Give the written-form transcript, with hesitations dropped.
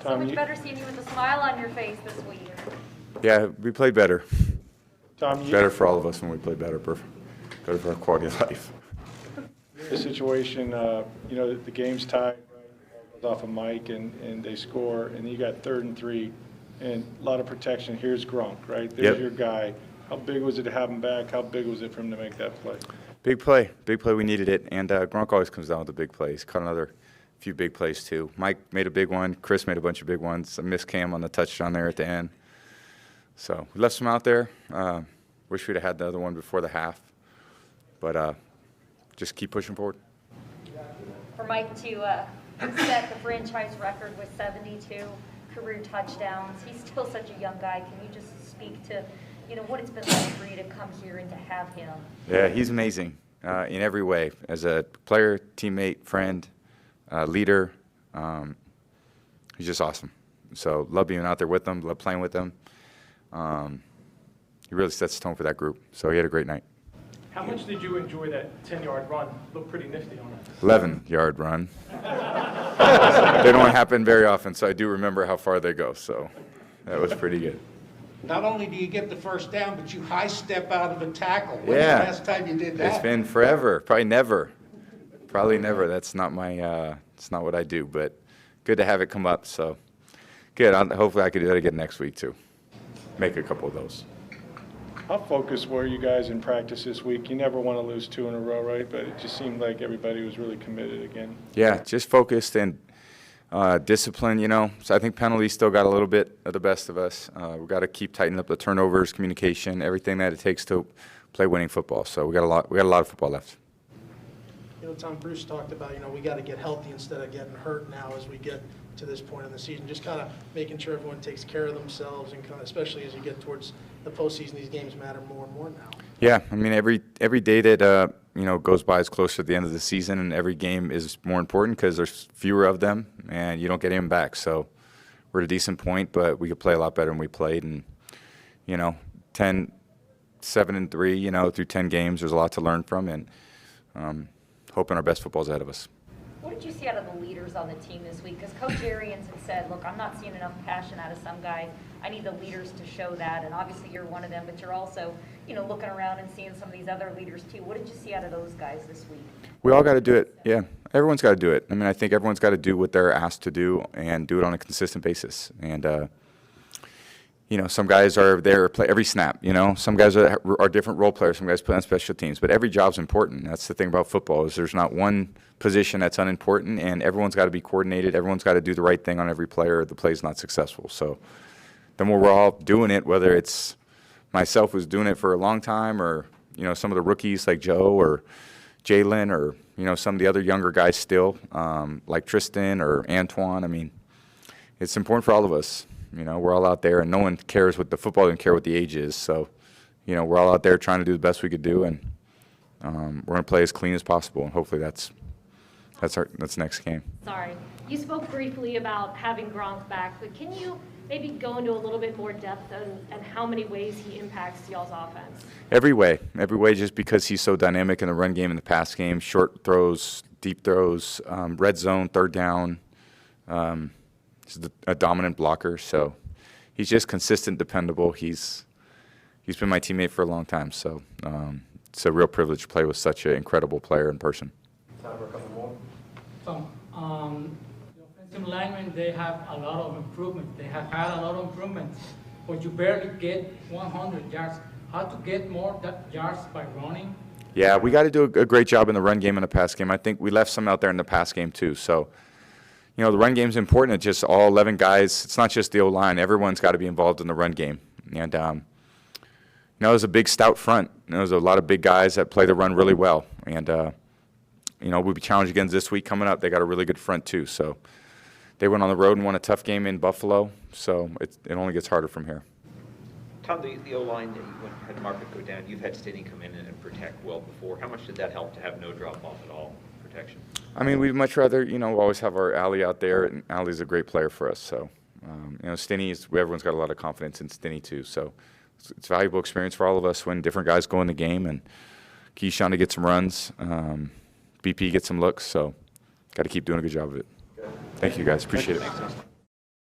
So much better seeing you with a smile on your face this week. Yeah, we played better. Tom, Better for all of us when we play better. Better for our quality of life. the situation, the game's tied, right? Off of Mike, and they score, and you got 3rd and 3, and a lot of protection. Here's Gronk, right? There's your guy. How big was it to have him back? How big was it for him to make that play? Big play. Big play. We needed it. And Gronk always comes down with the big plays. Caught another few big plays, too. Mike made a big one. Chris made a bunch of big ones. I missed Cam on the touchdown there at the end. So we left some out there. Wish we'd have had the other one before the half. But just keep pushing forward. For Mike to set the franchise record with 72 career touchdowns, he's still such a young guy. Can you just speak to what it's been like for you to come here and to have him? Yeah, he's amazing in every way. As a player, teammate, friend, leader, he's just awesome. So love being out there with him, love playing with him. He really sets the tone for that group. So he had a great night. How much did you enjoy that 10-yard run? Looked pretty nifty on it. 11-yard run. They don't happen very often, so I do remember how far they go. So that was pretty good. Not only do you get the first down, but you high step out of a tackle. When's the Yeah. last time you did that? It's been forever. Probably never. Probably never. That's not my. It's not what I do. But good to have it come up. So good. Hopefully I could do that again next week too. Make a couple of those. How focused were you guys in practice this week? You never want to lose 2 in a row, right? But it just seemed like everybody was really committed again. Yeah, just focused and discipline, So I think penalties still got a little bit of the best of us. We've got to keep tightening up the turnovers, communication, everything that it takes to play winning football. So we got a lot of football left. Tom, Bruce talked about, we got to get healthy instead of getting hurt now as we get to this point in the season. Just kind of making sure everyone takes care of themselves, and kind of, especially as you get towards the postseason, these games matter more and more now. Yeah, I mean every day that goes by is closer to the end of the season, and every game is more important because there's fewer of them, and you don't get them back. So we're at a decent point, but we could play a lot better than we played. And 7-3, through 10 games, there's a lot to learn from, and hoping our best football's ahead of us. What did you see out of the leaders on the team this week? Because Coach Arians had said, look, I'm not seeing enough passion out of some guys. I need the leaders to show that. And obviously you're one of them, but you're also, looking around and seeing some of these other leaders too. What did you see out of those guys this week? We all got to do it. Yeah, everyone's got to do it. I mean, I think everyone's got to do what they're asked to do and do it on a consistent basis. And, some guys are there play every snap. Some guys are different role players. Some guys play on special teams. But every job's important. That's the thing about football is there's not one position that's unimportant, and everyone's got to be coordinated. Everyone's got to do the right thing on every player, or the play's not successful. So the more we're all doing it, whether it's myself who's doing it for a long time, or some of the rookies like Joe or Jalen, or some of the other younger guys still like Tristan or Antoine. I mean, it's important for all of us. We're all out there, and no one cares what the football doesn't care what the age is. So, we're all out there trying to do the best we could do, and we're going to play as clean as possible. And hopefully that's next game. Sorry, you spoke briefly about having Gronk back, but can you maybe go into a little bit more depth and how many ways he impacts y'all's offense? Every way, just because he's so dynamic in the run game and the pass game, short throws, deep throws, red zone, third down. He's a dominant blocker, so he's just consistent, dependable. He's been my teammate for a long time, so it's a real privilege to play with such an incredible player in person. Time for a couple more. The offensive linemen, they have a lot of improvement. They have had a lot of improvements, but you barely get 100 yards. How to get more yards by running? Yeah, we got to do a great job in the run game and the pass game. I think we left some out there in the pass game too, so the run game's important. It's just all 11 guys. It's not just the O-line. Everyone's got to be involved in the run game. And, there's a big, stout front. There's a lot of big guys that play the run really well. And, we'll be challenged again this week coming up. They got a really good front, too. So they went on the road and won a tough game in Buffalo. So it only gets harder from here. Tom, the O-line that you had Market go down, you've had Stinney come in and protect well before. How much did that help to have no drop-off at all? Protection? I mean, we'd much rather, always have our Allie out there, and Allie's a great player for us. So, Stinney, everyone's got a lot of confidence in Stinney too. So, it's valuable experience for all of us when different guys go in the game, and Keyshawn to get some runs, BP get some looks. So, got to keep doing a good job of it. Thank you guys, appreciate it.